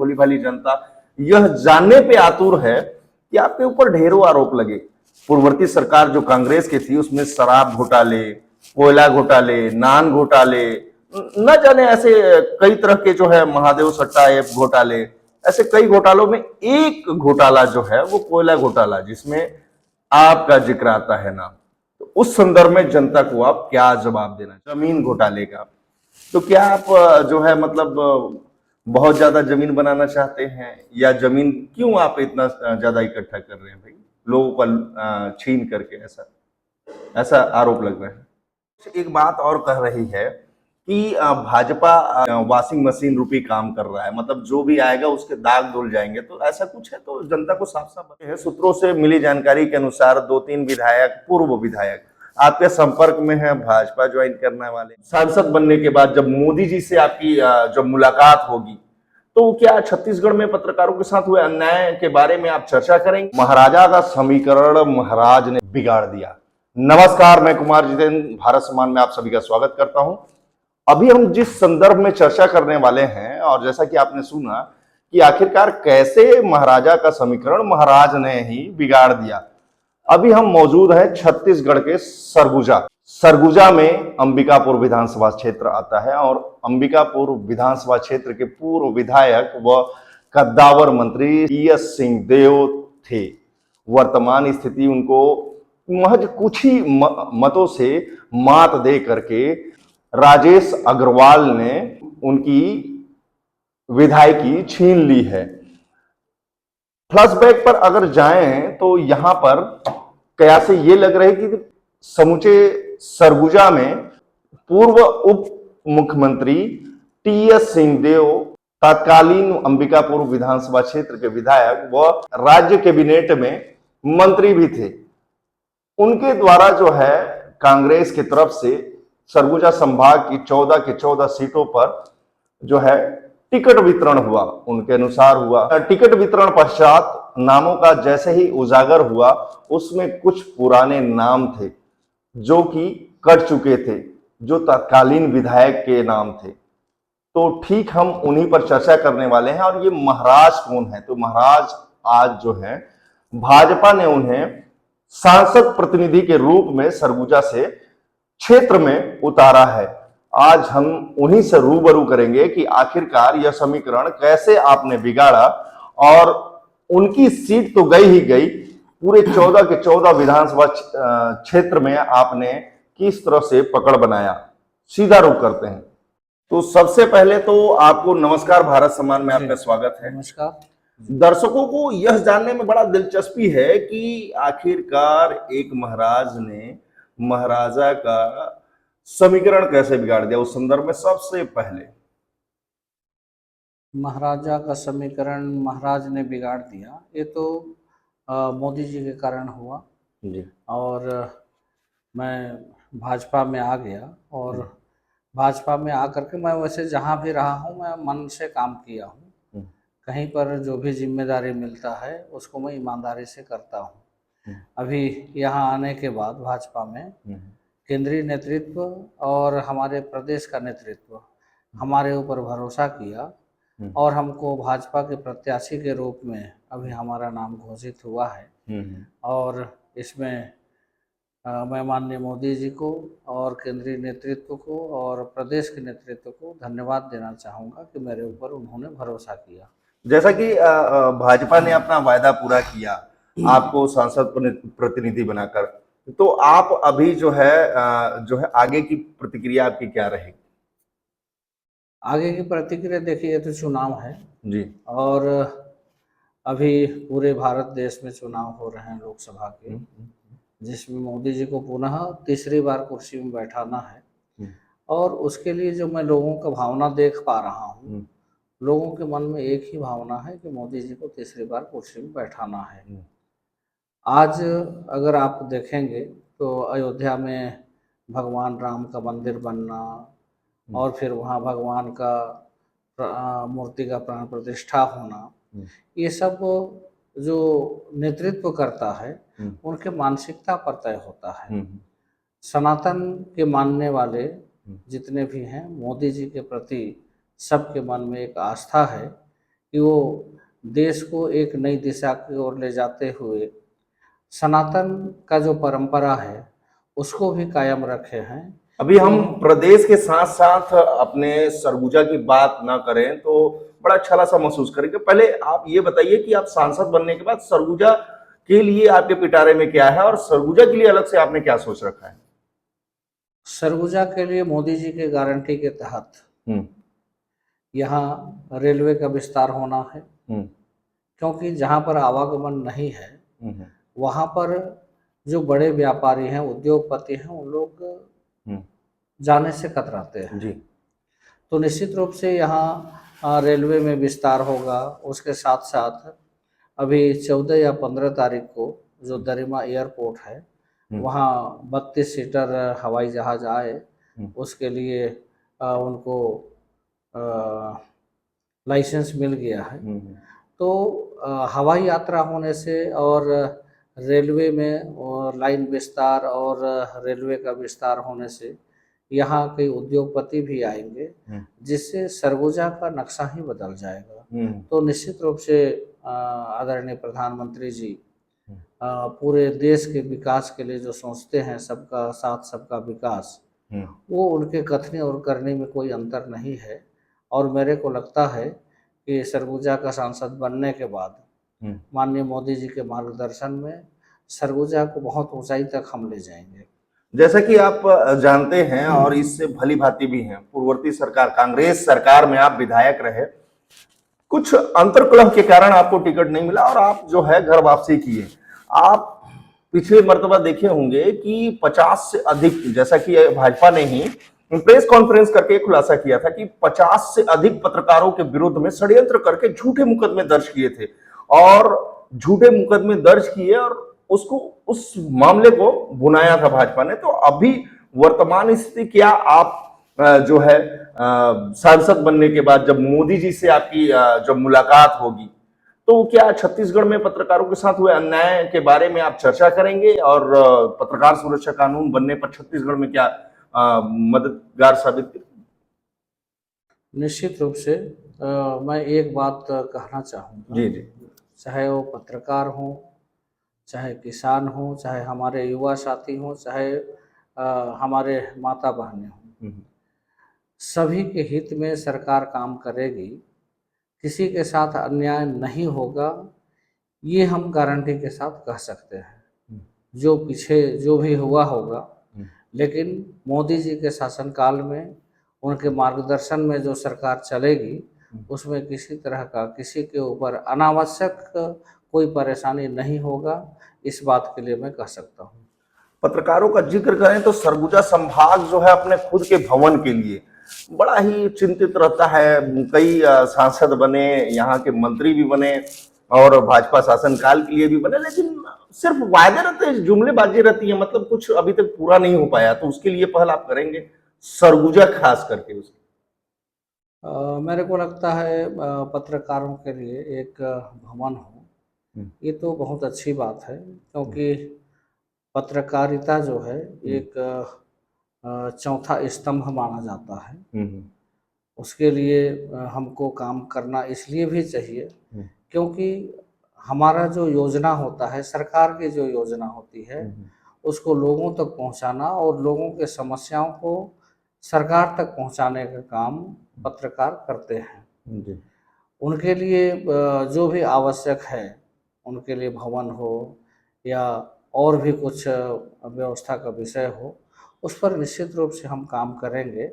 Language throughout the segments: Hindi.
भोली भाली जनता यह जानने पे आतुर है कि आपके ऊपर ढेरों आरोप लगे। पूर्ववर्ती सरकार जो कांग्रेस की थी उसमें शराब घोटाले, कोयला घोटाले, नान घोटाले, न जाने ऐसे कई तरह के जो है महादेव सट्टा ऐप घोटाले, ऐसे कई घोटालों में एक घोटाला जो है वो कोयला घोटाला, जिसमें आपका जिक्र आता है नाम। तो उस संदर्भ में जनता को आप क्या जवाब देना, जमीन घोटाले का? तो क्या आप जो है मतलब बहुत ज्यादा जमीन बनाना चाहते हैं, या जमीन क्यों आप इतना ज्यादा इकट्ठा कर रहे हैं भाई, लोगों का छीन करके? ऐसा ऐसा आरोप लग रहा है। एक बात और कह रही है कि भाजपा वॉशिंग मशीन रूपी काम कर रहा है, मतलब जो भी आएगा उसके दाग धुल जाएंगे, तो ऐसा कुछ है? तो जनता को साफ साफ है। सूत्रों से मिली जानकारी के अनुसार 2-3 विधायक, पूर्व विधायक आपके संपर्क में है, भाजपा ज्वाइन करने वाले। सांसद बनने के बाद जब मोदी जी से आपकी जब मुलाकात होगी, तो क्या छत्तीसगढ़ में पत्रकारों के साथ हुए अन्याय के बारे में आप चर्चा करेंगे? महाराजा का समीकरण महाराज ने बिगाड़ दिया। नमस्कार, मैं कुमार जितेंद्र, भारत सम्मान में आप सभी का स्वागत करता हूं। अभी हम जिस संदर्भ में चर्चा करने वाले हैं, और जैसा कि आपने सुना कि आखिरकार कैसे महाराजा का समीकरण महाराज ने ही बिगाड़ दिया, अभी हम मौजूद हैं छत्तीसगढ़ के सरगुजा। सरगुजा में अंबिकापुर विधानसभा क्षेत्र आता है, और अंबिकापुर विधानसभा क्षेत्र के पूर्व विधायक व कद्दावर मंत्री टीएस सिंहदेव थे। वर्तमान स्थिति उनको महज कुछ ही मतों से मात दे करके राजेश अग्रवाल ने उनकी विधायकी छीन ली है। फ्लैशबैक पर अगर जाएं तो यहां पर कयासे ये लग रहे कि समूचे सरगुजा में पूर्व उप मुख्यमंत्री टीएस सिंहदेव तत्कालीन अंबिकापुर विधानसभा क्षेत्र के विधायक व राज्य कैबिनेट में मंत्री भी थे। उनके द्वारा जो है कांग्रेस की तरफ से सरगुजा संभाग की 14 के 14 सीटों पर जो है टिकट वितरण हुआ, उनके अनुसार हुआ। टिकट वितरण पश्चात नामों का जैसे ही उजागर हुआ, उसमें कुछ पुराने नाम थे जो कि कट चुके थे, जो तत्कालीन विधायक के नाम थे। तो ठीक हम उन्हीं पर चर्चा करने वाले हैं। और ये महाराज कौन है? तो महाराज आज जो है भाजपा ने उन्हें सांसद प्रतिनिधि के रूप में सरगुजा से क्षेत्र में उतारा है। आज हम उन्हीं से रूबरू करेंगे कि आखिरकार यह समीकरण कैसे आपने बिगाड़ा, और उनकी सीट तो गई ही गई, पूरे 14 के 14 विधानसभा क्षेत्र में आपने किस तरह से पकड़ बनाया। सीधा रुख करते हैं। तो सबसे पहले तो आपको नमस्कार, भारत सम्मान में आपका स्वागत है। नमस्कार। दर्शकों को यह जानने में बड़ा दिलचस्पी है कि आखिरकार एक महाराज ने महाराजा का समीकरण कैसे बिगाड़ दिया। उस संदर्भ में सबसे पहले महाराजा का समीकरण महाराज ने बिगाड़ दिया, ये तो मोदी जी के कारण हुआ जी। और मैं भाजपा में आ गया, और भाजपा में आकर के मैं वैसे जहाँ भी रहा हूँ मैं मन से काम किया हूँ। कहीं पर जो भी जिम्मेदारी मिलता है उसको मैं ईमानदारी से करता हूँ। अभी यहाँ आने के बाद भाजपा में केंद्रीय नेतृत्व और हमारे प्रदेश का नेतृत्व हमारे ऊपर भरोसा किया, और हमको भाजपा के प्रत्याशी के रूप में अभी हमारा नाम घोषित हुआ है। और इसमें मैं माननीय मोदी जी को और केंद्रीय नेतृत्व को और प्रदेश के नेतृत्व को धन्यवाद देना चाहूँगा कि मेरे ऊपर उन्होंने भरोसा किया। जैसा कि भाजपा ने अपना वायदा पूरा किया आपको सांसद प्रतिनिधि बनाकर, तो आप अभी जो है आगे की प्रतिक्रिया आपकी क्या रहेगी? आगे की प्रतिक्रिया देखिए, तो चुनाव है जी। और अभी पूरे भारत देश में चुनाव हो रहे हैं लोकसभा के, जिसमें मोदी जी को पुनः तीसरी बार कुर्सी में बैठाना है। और उसके लिए जो मैं लोगों का भावना देख पा रहा हूँ, लोगों के मन में एक ही भावना है कि मोदी जी को तीसरी बार कुर्सी में बैठाना है। आज अगर आप देखेंगे तो अयोध्या में भगवान राम का मंदिर बनना, और फिर वहाँ भगवान का मूर्ति का प्राण प्रतिष्ठा होना, ये सब जो नेतृत्व करता है उनके मानसिकता पर तय होता है। सनातन के मानने वाले जितने भी हैं, मोदी जी के प्रति सबके मन में एक आस्था है कि वो देश को एक नई दिशा की ओर ले जाते हुए सनातन का जो परंपरा है उसको भी कायम रखे हैं। अभी हम प्रदेश के साथ साथ अपने सरगुजा की बात ना करें तो बड़ा अच्छा सा महसूस करेंगे। पहले आप ये बताइए कि आप सांसद बनने के बाद सरगुजा के लिए आपके पिटारे में क्या है और सरगुजा के लिए अलग से आपने क्या सोच रखा है? सरगुजा के लिए मोदी जी के गारंटी के तहत हम्म यहाँ रेलवे का विस्तार होना है, हम्म क्योंकि जहाँ पर आवागमन नहीं है हम्म वहाँ पर जो बड़े व्यापारी हैं, उद्योगपति हैं, उन लोग हम्म, जाने से कतराते हैं। जी तो निश्चित रूप से यहाँ रेलवे में विस्तार होगा। उसके साथ साथ अभी 14 या 15 तारीख को जो दरिमा एयरपोर्ट है वहाँ 32 सीटर हवाई जहाज आए, उसके लिए उनको लाइसेंस मिल गया है। तो हवाई यात्रा होने से और रेलवे में और लाइन विस्तार और रेलवे का विस्तार होने से यहाँ कई उद्योगपति भी आएंगे, जिससे सरगुजा का नक्शा ही बदल जाएगा। तो निश्चित रूप से आदरणीय प्रधानमंत्री जी पूरे देश के विकास के लिए जो सोचते हैं, सबका साथ सबका विकास, वो उनके कथनी और करने में कोई अंतर नहीं है। और मेरे को लगता है कि सरगुजा का सांसद बनने के बाद माननीय मोदी जी के मार्गदर्शन में सरगुजा को बहुत ऊंचाई तक हम ले जाएंगे। जैसा कि आप जानते हैं और इससे भली भांति भी हैं, पूर्ववर्ती सरकार कांग्रेस सरकार में आप विधायक रहे, कुछ अंतर्कलह के कारण आपको टिकट नहीं मिला और आप जो है घर वापसी किए। आप पिछले मर्तबा देखे होंगे कि 50 से अधिक, जैसा कि भाजपा ने ही प्रेस कॉन्फ्रेंस करके खुलासा किया था कि 50 से अधिक पत्रकारों के विरुद्ध में षड्यंत्र करके झूठे मुकदमे दर्ज किए थे और झूठे मुकदमे दर्ज किए और उसको उस मामले को बुनाया था भाजपा ने। तो अभी वर्तमान स्थिति क्या, आप जो है सांसद बनने के बाद जब मोदी जी से आपकी जब मुलाकात होगी तो क्या छत्तीसगढ़ में पत्रकारों के साथ हुए अन्याय के बारे में आप चर्चा करेंगे और पत्रकार सुरक्षा कानून बनने पर छत्तीसगढ़ में क्या मददगार साबित? निश्चित रूप से मैं एक बात कहना चाहूँगा। जी जी। चाहे वो पत्रकार हों, चाहे किसान हों, चाहे हमारे युवा साथी हों, चाहे हमारे माता बहनें हों, सभी के हित में सरकार काम करेगी। किसी के साथ अन्याय नहीं होगा, ये हम गारंटी के साथ कह सकते हैं। जो पीछे जो भी हुआ होगा, लेकिन मोदी जी के शासनकाल में उनके मार्गदर्शन में जो सरकार चलेगी उसमें किसी तरह का किसी के ऊपर अनावश्यक कोई परेशानी नहीं होगा, इस बात के लिए मैं कह सकता हूँ। पत्रकारों का जिक्र करें तो सरगुजा संभाग जो है अपने खुद के भवन के लिए बड़ा ही चिंतित रहता है। कई सांसद बने, यहाँ के मंत्री भी बने और भाजपा शासनकाल के लिए भी बने, लेकिन सिर्फ वायदे रहते हैं, जुमलेबाजी रहती है, मतलब कुछ अभी तक पूरा नहीं हो पाया। तो उसके लिए पहल आप करेंगे सरगुजा खास करके उसकी? मेरे को लगता है पत्रकारों के लिए एक भवन हो, ये तो बहुत अच्छी बात है, क्योंकि पत्रकारिता जो है एक चौथा स्तंभ माना जाता है। उसके लिए हमको काम करना इसलिए भी चाहिए क्योंकि हमारा जो योजना होता है, सरकार की जो योजना होती है, उसको लोगों तक पहुंचाना और लोगों के समस्याओं को सरकार तक पहुंचाने का काम पत्रकार करते हैं। उनके लिए जो भी आवश्यक है, उनके लिए भवन हो या और भी कुछ व्यवस्था का विषय हो, उस पर निश्चित रूप से हम काम करेंगे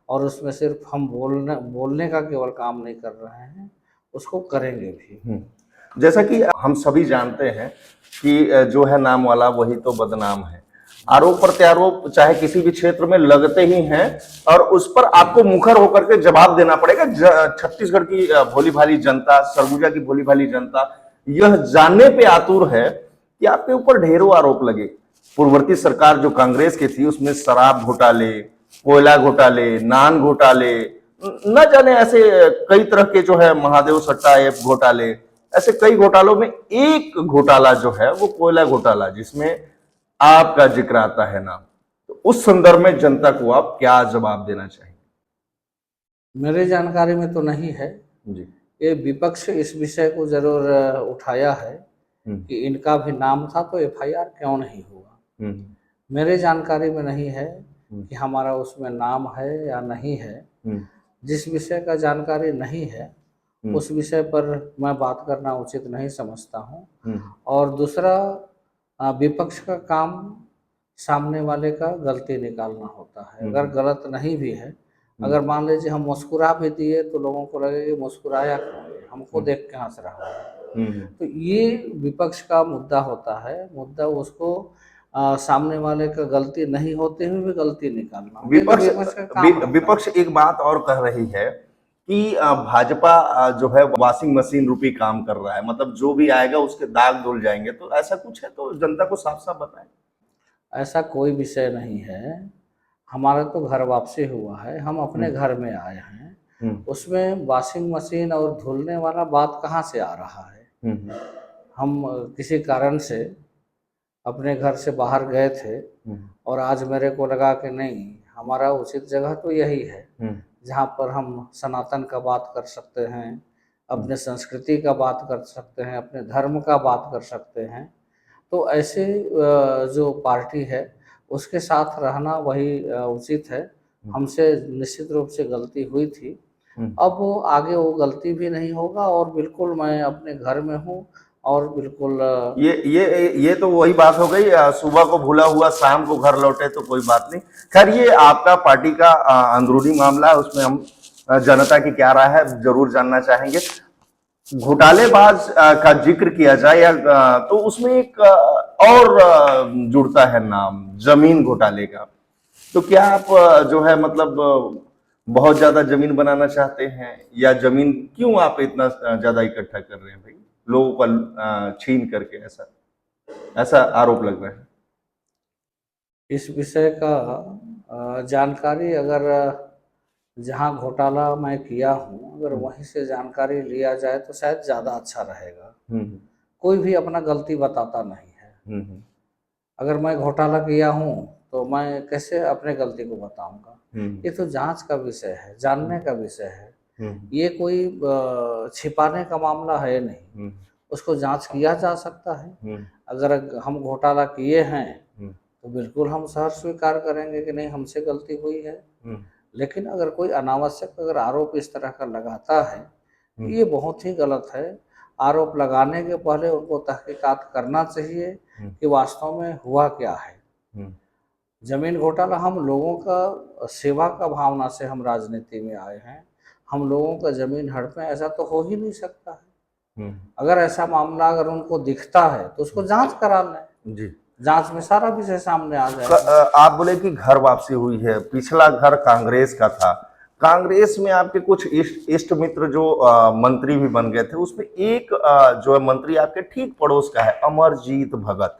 और उसमें सिर्फ हम बोलने का केवल काम नहीं कर रहे हैं, उसको करेंगे भी। जैसा कि हम सभी जानते हैं कि जो है नाम वाला वही तो बदनाम है। आरोप प्रत्यारोप चाहे किसी भी क्षेत्र में लगते ही हैं और उस पर आपको मुखर होकर के जवाब देना पड़ेगा। छत्तीसगढ़ की भोली भाली जनता, सरगुजा की भोली भाली जनता यह जानने पे आतुर है कि आपके ऊपर ढेरों आरोप लगे। पूर्ववर्ती सरकार जो कांग्रेस की थी उसमें शराब घोटाले, कोयला घोटाले, नान घोटाले, न जाने ऐसे कई तरह के जो है महादेव सट्टा ऐप घोटाले, ऐसे कई घोटालों में एक घोटाला जो है वो कोयला घोटाला, जिसमें आपका जिक्र आता है नाम। तो उस संदर्भ में जनता को आप क्या जवाब देना चाहिए? मेरे जानकारी में तो नहीं है जी, ये विपक्ष इस विषय को जरूर उठाया है कि इनका भी नाम था तो एफआईआर क्यों नहीं हुआ। मेरे जानकारी में नहीं है कि हमारा उसमें नाम है या नहीं है। जिस विषय का जानकारी नहीं है उस विषय पर मैं बात करना उचित नहीं समझता हूँ। और दूसरा, विपक्ष का काम सामने वाले का गलती निकालना होता है। अगर गलत नहीं भी है, अगर मान लीजिए हम मुस्कुरा भी दिए तो लोगों को लगे कि मुस्कुराया क्यों, हमको देख के हंस रहा है। तो ये विपक्ष का मुद्दा होता है। मुद्दा उसको सामने वाले का गलती नहीं होते हुए भी गलती निकालना, ये तो विपक्ष का काम होता है। विपक्ष एक बात और कह रही है कि भाजपा जो है वॉशिंग मशीन रूपी काम कर रहा है, मतलब जो भी आएगा उसके दाग धुल जाएंगे। तो ऐसा कुछ है तो जनता को साफ साफ बताएं। ऐसा कोई विषय नहीं है। हमारा तो घर वापसी हुआ है, हम अपने घर में आए हैं। उसमें वॉशिंग मशीन और धुलने वाला बात कहाँ से आ रहा है। हम किसी कारण से अपने घर से बाहर गए थे और आज मेरे को लगा कि नहीं, हमारा उचित जगह तो यही है जहाँ पर हम सनातन का बात कर सकते हैं, अपने संस्कृति का बात कर सकते हैं, अपने धर्म का बात कर सकते हैं। तो ऐसे जो पार्टी है उसके साथ रहना वही उचित है। हमसे निश्चित रूप से गलती हुई थी। अब वो आगे वो गलती भी नहीं होगा और बिल्कुल मैं अपने घर में हूँ और बिल्कुल ये तो वही बात हो गई, सुबह को भूला हुआ शाम को घर लौटे तो कोई बात नहीं। खैर, ये आपका पार्टी का अंदरूनी मामला है, उसमें हम जनता की क्या राय है जरूर जानना चाहेंगे। घोटालेबाज का जिक्र किया जाए या तो उसमें एक और जुड़ता है नाम, जमीन घोटाले का। तो क्या आप जो है मतलब बहुत ज्यादा जमीन बनाना चाहते हैं, या जमीन क्यों आप इतना ज्यादा इकट्ठा कर रहे हैं भाई, लोगों का छीन करके? ऐसा ऐसा आरोप लग रहा है। इस विषय का जानकारी अगर जहाँ घोटाला मैं किया हूँ अगर वहीं से जानकारी लिया जाए तो शायद ज़्यादा अच्छा रहेगा। कोई भी अपना गलती बताता नहीं है। अगर मैं घोटाला किया हूँ तो मैं कैसे अपने गलती को बताऊंगा। ये तो जांच का विषय है, जानने का विषय है। ये कोई छिपाने का मामला है नहीं। उसको जांच किया जा सकता है। अगर हम घोटाला किए हैं तो बिल्कुल हम सहर्ष स्वीकार करेंगे कि नहीं, हमसे गलती हुई है। लेकिन अगर कोई अनावश्यक अगर आरोप इस तरह का लगाता है तो ये बहुत ही गलत है। आरोप लगाने के पहले उनको तहकीकात करना चाहिए कि वास्तव में हुआ क्या है। जमीन घोटाला, हम लोगों का सेवा का भावना से हम राजनीति में आए हैं, हम लोगों का जमीन हड़पें, ऐसा तो हो ही नहीं सकता है। अगर ऐसा मामला अगर उनको दिखता है तो उसको जांच करा लें। जी, जांच में सारा विषय सामने आ जाएगा। आप बोले कि घर वापसी हुई है, पिछला घर कांग्रेस का था। कांग्रेस में आपके कुछ इष्ट मित्र जो मंत्री भी बन गए थे, उसमें एक जो है मंत्री आपके ठीक पड़ोस का है, अमरजीत भगत,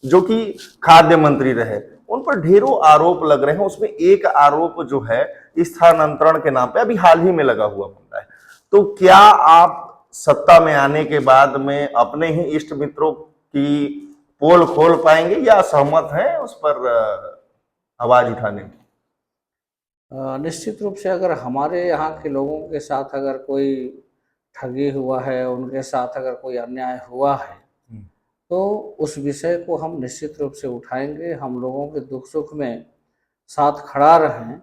जो कि खाद्य मंत्री रहे। उन पर ढेरों आरोप लग रहे हैं। उसमें एक आरोप जो है स्थानांतरण के नाम पे अभी हाल ही में लगा हुआ मामला है। तो क्या आप सत्ता में आने के बाद में अपने ही इष्ट मित्रों की पोल खोल पाएंगे, या सहमत हैं उस पर आवाज उठाने की? निश्चित रूप से अगर हमारे यहाँ के लोगों के साथ अगर कोई ठगी हुआ है, उनके साथ अगर कोई अन्याय हुआ है तो उस विषय को हम निश्चित रूप से उठाएंगे। हम लोगों के दुख सुख में साथ खड़ा रहें,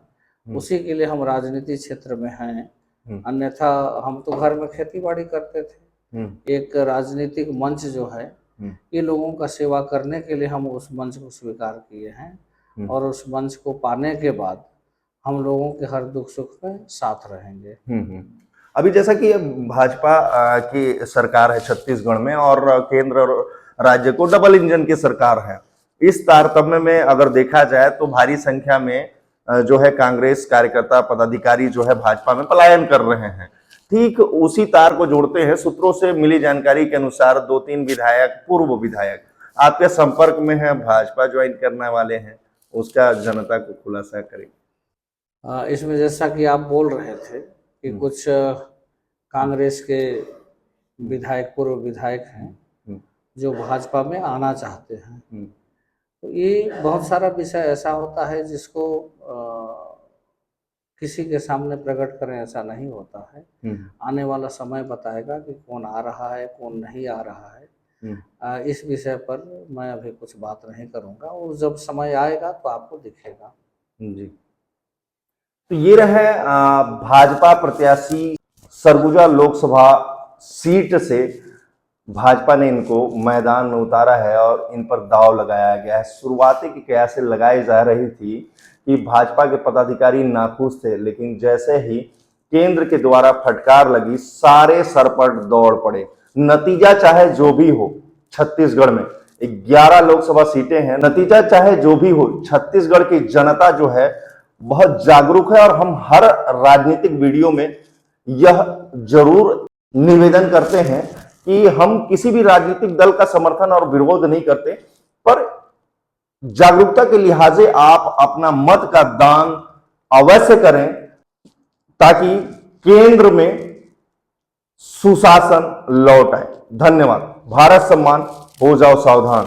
उसी के लिए हम राजनीति क्षेत्र में हैं। अन्यथा हम तो घर में खेती बाड़ी करते थे। एक राजनीतिक मंच जो है ये लोगों का सेवा करने के लिए हम उस मंच को स्वीकार किए हैं और उस मंच को पाने के बाद हम लोगों के हर दुख सुख में साथ रहेंगे। अभी जैसा कि भाजपा की सरकार है छत्तीसगढ़ में, और केंद्र और राज्य को डबल इंजन की सरकार है। इस तारतम्य में अगर देखा जाए तो भारी संख्या में जो है कांग्रेस कार्यकर्ता पदाधिकारी जो है भाजपा में पलायन कर रहे हैं। ठीक उसी तार को जोड़ते हैं, सूत्रों से मिली जानकारी के अनुसार 2-3 विधायक, पूर्व विधायक आपके संपर्क में हैं, भाजपा ज्वाइन करने वाले हैं। उसका जनता को खुलासा करें। इसमें जैसा कि आप बोल रहे थे कि कुछ कांग्रेस के विधायक, पूर्व विधायक हैं जो भाजपा में आना चाहते हैं। तो ये बहुत सारा विषय ऐसा होता है जिसको किसी के सामने प्रकट करें ऐसा नहीं होता है। आने वाला समय बताएगा कि कौन आ रहा है, कौन नहीं आ रहा है। इस विषय पर मैं अभी कुछ बात नहीं करूंगा, और जब समय आएगा तो आपको दिखेगा। जी, तो ये रहे भाजपा प्रत्याशी सरगुजा लोकसभा सीट से भाजपा ने इनको मैदान में उतारा है और इन पर दांव लगाया गया है। शुरुआती की कयासें लगाई जा रही थी कि भाजपा के पदाधिकारी नाखुश थे, लेकिन जैसे ही केंद्र के द्वारा फटकार लगी, सारे सरपट दौड़ पड़े। नतीजा चाहे जो भी हो, छत्तीसगढ़ में 11 लोकसभा सीटें हैं, नतीजा चाहे जो भी हो, छत्तीसगढ़ की जनता जो है बहुत जागरूक है। और हम हर राजनीतिक वीडियो में यह जरूर निवेदन करते हैं कि हम किसी भी राजनीतिक दल का समर्थन और विरोध नहीं करते, पर जागरूकता के लिहाजे आप अपना मत का दान अवश्य करें, ताकि केंद्र में सुशासन लौट आए। धन्यवाद। भारत सम्मान, हो जाओ सावधान।